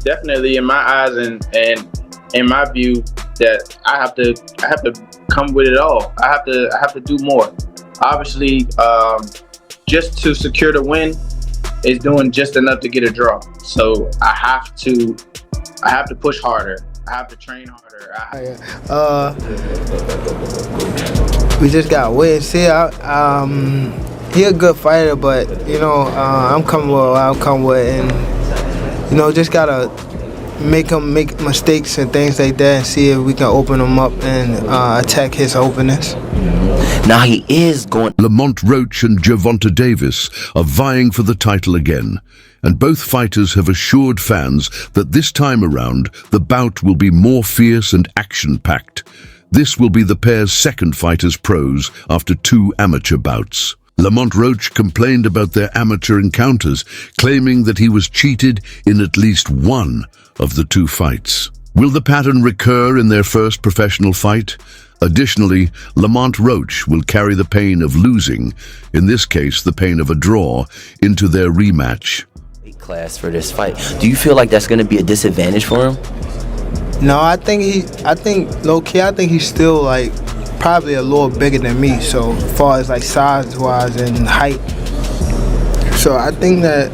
Definitely in my eyes and in my view that I have to come with it all. I have to do more. Obviously, just to secure the win is doing just enough to get a draw. So I have to push harder. I have to train harder. We just got wait and see. He a good fighter, but I'm coming with what I'm coming with, and just gotta make him make mistakes and things like that, and see if we can open him up and attack his openness. Now he is going. Lamont Roach and Gervonta Davis are vying for the title again, and both fighters have assured fans that this time around the bout will be more fierce and action-packed. This will be the pair's second fight as pros after 2 amateur bouts. Lamont Roach complained about their amateur encounters, claiming that he was cheated in at least one of the 2 fights. Will the pattern recur in their first professional fight? Additionally, Lamont Roach will carry the pain of losing, in this case the pain of a draw, into their rematch. Class for this fight. Do you feel like that's going to be a disadvantage for him? No, I think low-key, I think he's still like probably a little bigger than me, so as far as like size-wise and height. So I think that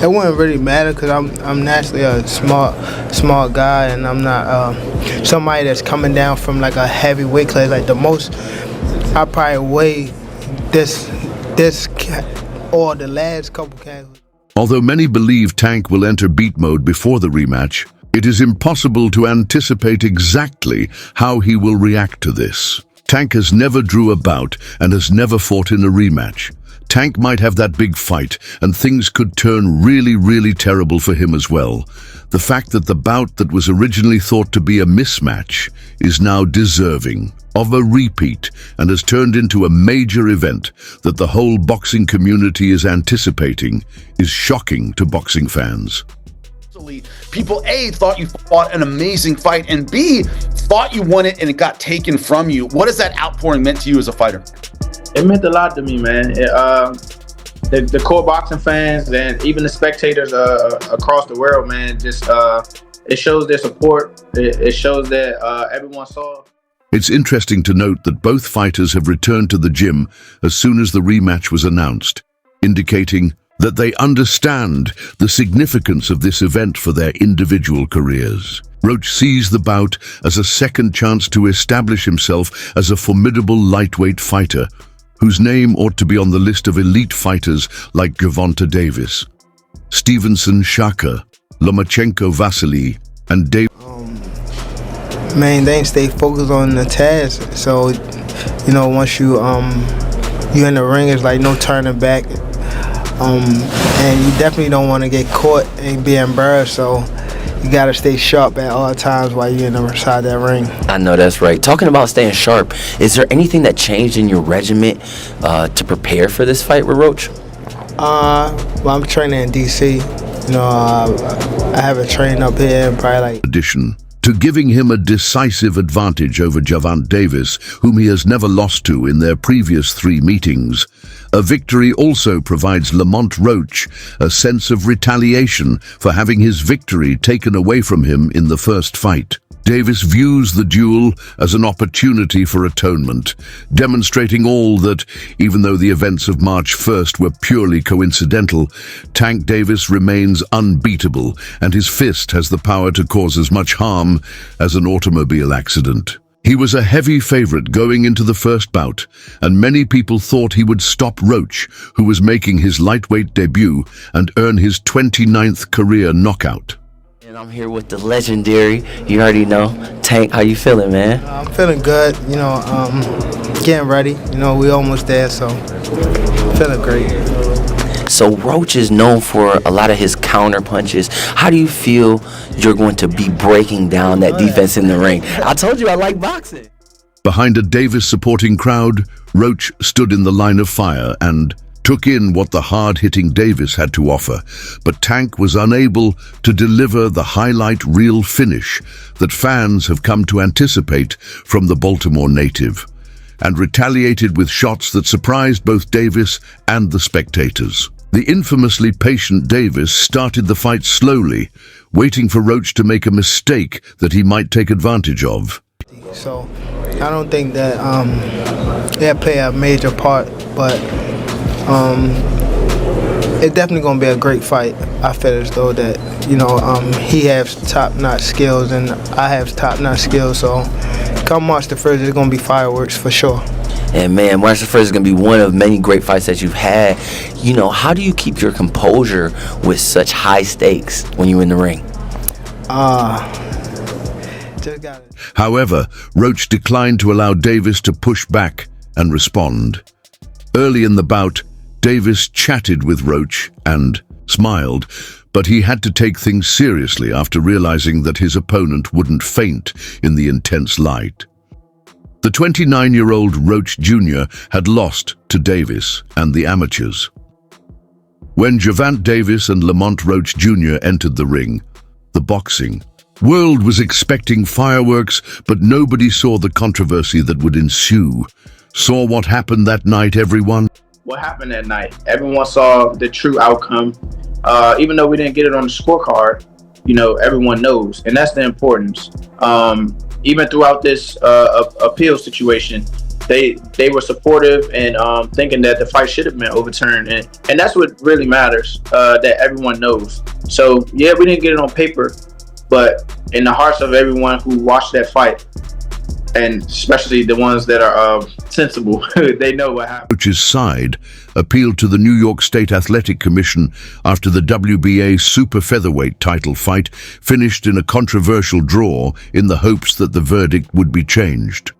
it wouldn't really matter because I'm naturally a small guy, and I'm not somebody that's coming down from like a heavy weight class. Like the most I probably weigh this or the last couple categories. Although many believe Tank will enter beat mode before the rematch, it is impossible to anticipate exactly how he will react to this. Tank has never drew a bout and has never fought in a rematch. Tank might have that big fight and things could turn really, really terrible for him as well. The fact that the bout that was originally thought to be a mismatch is now deserving of a repeat and has turned into a major event that the whole boxing community is anticipating is shocking to boxing fans. People A, thought you fought an amazing fight, and B, thought you won it and it got taken from you. What has that outpouring meant to you as a fighter? It meant a lot to me, man. The core boxing fans and even the spectators across the world, man, just it shows their support. It shows that everyone saw. It's interesting to note that both fighters have returned to the gym as soon as the rematch was announced, indicating that they understand the significance of this event for their individual careers. Roach sees the bout as a second chance to establish himself as a formidable lightweight fighter, whose name ought to be on the list of elite fighters like Gervonta Davis, Stevenson Shaka, Lomachenko Vasily, and David. Main thing, stay focused on the task. So, once you in the ring, it's like no turning back. And you definitely don't want to get caught and be embarrassed. So you gotta stay sharp at all times while you're inside that ring. I know that's right. Talking about staying sharp, is there anything that changed in your regiment to prepare for this fight with Roach? Well, I'm training in DC. I haven't trained up here in probably like. Addition to giving him a decisive advantage over Gervonta Davis, whom he has never lost to in their previous 3 meetings. A victory also provides Lamont Roach a sense of retaliation for having his victory taken away from him in the first fight. Davis views the duel as an opportunity for atonement, demonstrating all that, even though the events of March 1st were purely coincidental, Tank Davis remains unbeatable, and his fist has the power to cause as much harm as an automobile accident. He was a heavy favorite going into the first bout, and many people thought he would stop Roach, who was making his lightweight debut, and earn his 29th career knockout. And I'm here with the legendary, you already know, Tank. How you feeling, man? I'm feeling good, getting ready. We almost there, so feeling great. So Roach is known for a lot of his counter punches. How do you feel you're going to be breaking down that defense in the ring? I told you I like boxing. Behind a Davis supporting crowd, Roach stood in the line of fire and took in what the hard-hitting Davis had to offer, but Tank was unable to deliver the highlight reel finish that fans have come to anticipate from the Baltimore native, and retaliated with shots that surprised both Davis and the spectators. The infamously patient Davis started the fight slowly, waiting for Roach to make a mistake that he might take advantage of. So I don't think that that play a major part, but it's definitely gonna be a great fight. I feel as though that he has top-notch skills and I have top-notch skills. So come March the 1st, it's gonna be fireworks for sure. And man, March the 1st is going to be one of many great fights that you've had. How do you keep your composure with such high stakes when you're in the ring? Just got it. However, Roach declined to allow Davis to push back and respond. Early in the bout, Davis chatted with Roach and smiled, but he had to take things seriously after realizing that his opponent wouldn't faint in the intense light. The 29-year-old Roach Jr. had lost to Davis and the amateurs. When Gervonta Davis and Lamont Roach Jr. entered the ring, the boxing world was expecting fireworks, but nobody saw the controversy that would ensue. Saw what happened that night, everyone? What happened that night? Everyone saw the true outcome. Even though we didn't get it on the scorecard, everyone knows, and that's the importance. Even throughout this appeal situation, they were supportive and thinking that the fight should have been overturned, and that's what really matters. That everyone knows. So yeah, we didn't get it on paper, but in the hearts of everyone who watched that fight, and especially the ones that are sensible, they know what happened. Roach's side appealed to the New York State Athletic Commission after the WBA super featherweight title fight finished in a controversial draw in the hopes that the verdict would be changed.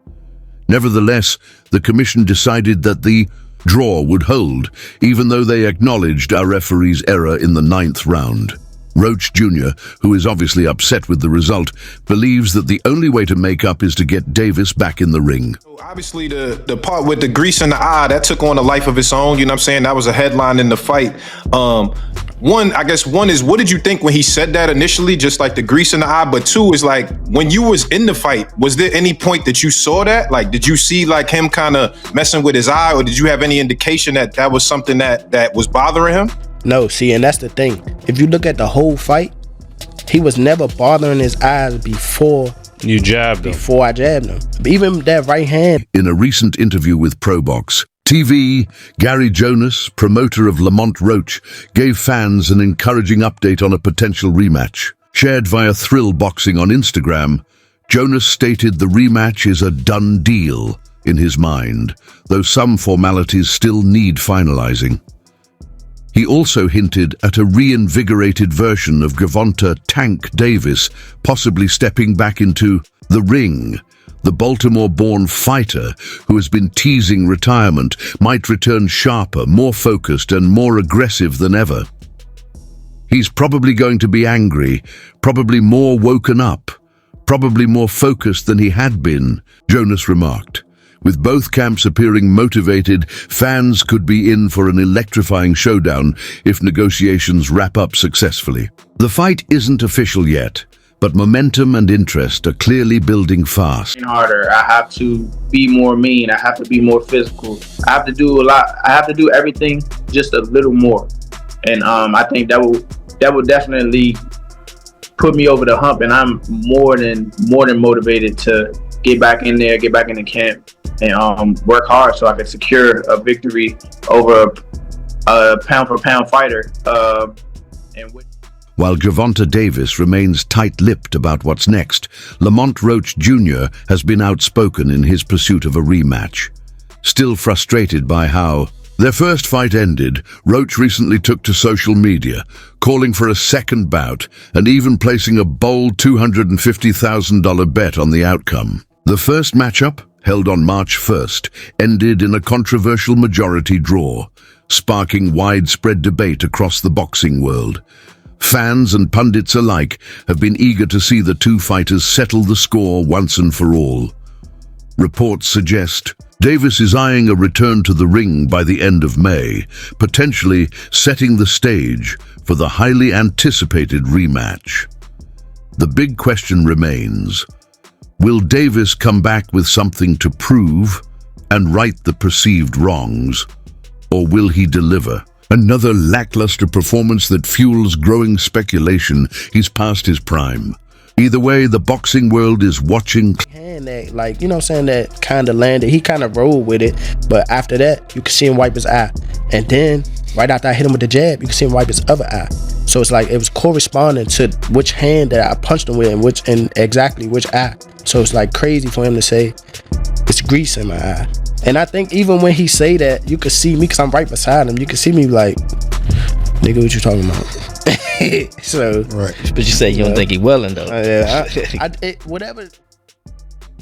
Nevertheless, the commission decided that the draw would hold, even though they acknowledged our referee's error in the 9th round. Roach Jr., who is obviously upset with the result, believes that the only way to make up is to get Davis back in the ring. Obviously, the part with the grease in the eye, that took on a life of its own. You know what I'm saying? That was a headline in the fight. One is, what did you think when he said that initially, just like the grease in the eye? But two is like, when you was in the fight, was there any point that you saw that? Like, did you see like him kind of messing with his eye, or did you have any indication that that was something that was bothering him? No, see, and that's the thing. If you look at the whole fight, he was never bothering his eyes before you jabbed him. Before I jabbed him. Even that right hand. In a recent interview with ProBox TV, Gary Jonas, promoter of Lamont Roach, gave fans an encouraging update on a potential rematch. Shared via Thrill Boxing on Instagram, Jonas stated the rematch is a done deal in his mind, though some formalities still need finalizing. He also hinted at a reinvigorated version of Gervonta "Tank" Davis possibly stepping back into the ring. The Baltimore-born fighter, who has been teasing retirement, might return sharper, more focused, and more aggressive than ever. He's probably going to be angry, probably more woken up, probably more focused than he had been, Jonas remarked. With both camps appearing motivated, fans could be in for an electrifying showdown if negotiations wrap up successfully. The fight isn't official yet, but momentum and interest are clearly building fast. Harder. I have to be more mean. I have to be more physical. I have to do a lot. I have to do everything just a little more. And I think that will definitely put me over the hump. And I'm more than motivated to get back in there, get back in the camp, and work hard so I can secure a victory over a pound-for-pound fighter. While Gervonta Davis remains tight-lipped about what's next, Lamont Roach Jr. has been outspoken in his pursuit of a rematch. Still frustrated by how their first fight ended, Roach recently took to social media, calling for a second bout and even placing a bold $250,000 bet on the outcome. The first matchup, held on March 1st, ended in a controversial majority draw, sparking widespread debate across the boxing world. Fans and pundits alike have been eager to see the two fighters settle the score once and for all. Reports suggest Davis is eyeing a return to the ring by the end of May, potentially setting the stage for the highly anticipated rematch. The big question remains: will Davis come back with something to prove and right the perceived wrongs, or will he deliver Another lackluster performance that fuels growing speculation he's past his prime. Either way, the boxing world is watching. Hand that, like, you know what I'm saying, that kind of landed. He kind of rolled with it, but after that, you can see him wipe his eye. And then, right after I hit him with the jab, you can see him wipe his other eye. So it's like it was corresponding to which hand that I punched him with and exactly which eye. So it's like crazy for him to say it's grease in my eye. And I think even when he say that, you could see me, because I'm right beside him, you can see me like, nigga, what you talking about? So, Right. But you say you don't think he willing though. Whatever.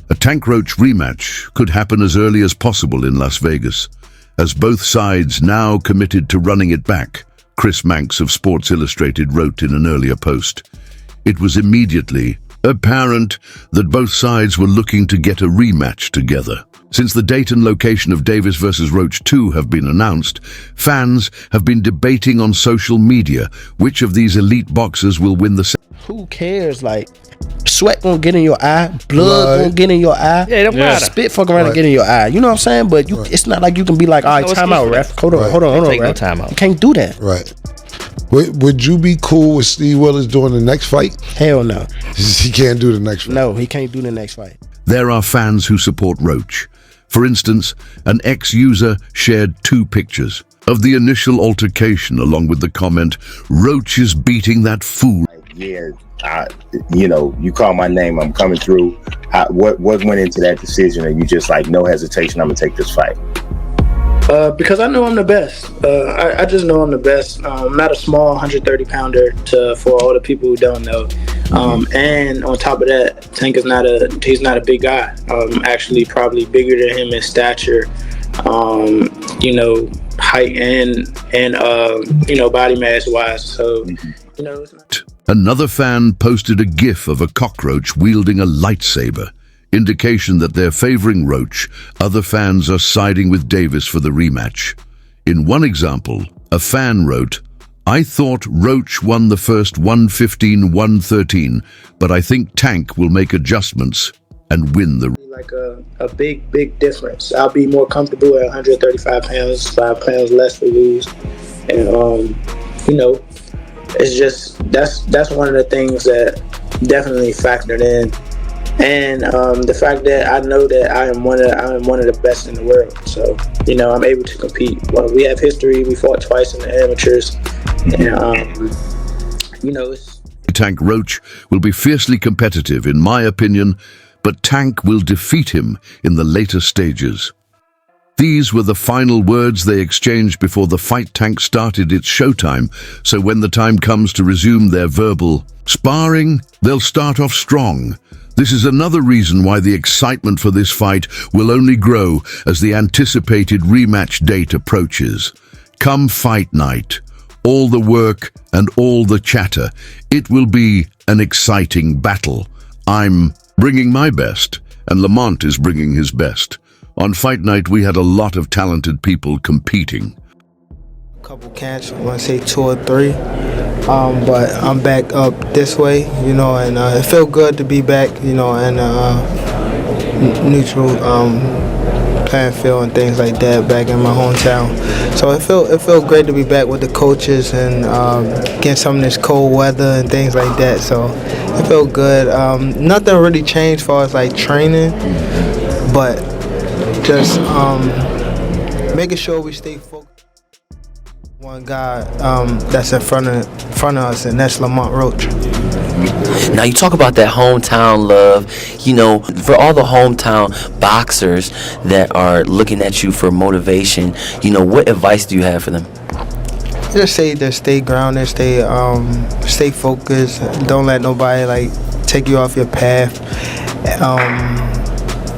A Tank Roach rematch could happen as early as possible in Las Vegas, as both sides now committed to running it back, Chris Manx of Sports Illustrated wrote in an earlier post. It was immediately apparent that both sides were looking to get a rematch together. Since the date and location of Davis vs. Roach 2 have been announced, fans have been debating on social media which of these elite boxers will win the Who cares? Like, sweat gonna get in your eye, blood gonna get in your eye. Yeah, it don't matter. Spit fucking around and get in your eye. You know what I'm saying? But you, it's not like you can be like, all right, No time out, ref. Hold on, Take no ref. time out. You can't do that. Right. Would you be cool with Steve Willis doing the next fight? Hell no. He can't do the next fight. No, he can't do the next fight. There are fans who support Roach. For instance, an ex-user shared 2 pictures of the initial altercation along with the comment, "Roach is beating that fool." Yeah, you call my name, I'm coming through. What went into that decision? And you just like, no hesitation, I'm gonna take this fight? Because I know I'm the best. I just know I'm the best. I'm not a small 130-pounder for all the people who don't know. And on top of that, Tank is he's not a big guy. Actually, probably bigger than him in stature, height and body mass wise. So, it's not. Another fan posted a gif of a cockroach wielding a lightsaber, indication that they're favoring Roach. Other fans are siding with Davis for the rematch. In one example, a fan wrote, "I thought Roach won the first 115-113, but I think Tank will make adjustments and win the..." Like a big difference. I'll be more comfortable at 135 pounds, 5 pounds less to lose. And, it's just, that's one of the things that definitely factored in. And the fact that I know that I am one of the best in the world, so I'm able to compete. Well, we have history. We fought twice in the amateurs, and it's. Tank Roach will be fiercely competitive, in my opinion, but Tank will defeat him in the later stages. These were the final words they exchanged before the fight. Tank started its showtime, so when the time comes to resume their verbal sparring, they'll start off strong. This is another reason why the excitement for this fight will only grow as the anticipated rematch date approaches. Come fight night, all the work and all the chatter, it will be an exciting battle. I'm bringing my best, and Lamont is bringing his best. On fight night, we had a lot of talented people competing. Couple camps, I want to say 2 or 3, but I'm back up this way, and it felt good to be back, in neutral playing field and things like that, back in my hometown. So it felt great to be back with the coaches and getting some of this cold weather and things like that. So it felt good. Nothing really changed as far as like training, but just making sure we stay focused. One guy that's in front of us, and that's Lamont Roach. Now you talk about that hometown love, for all the hometown boxers that are looking at you for motivation, what advice do you have for them? Just say to stay grounded, stay focused. Don't let nobody take you off your path.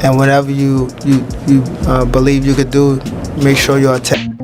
And whatever you believe you could do, make sure you're attacked.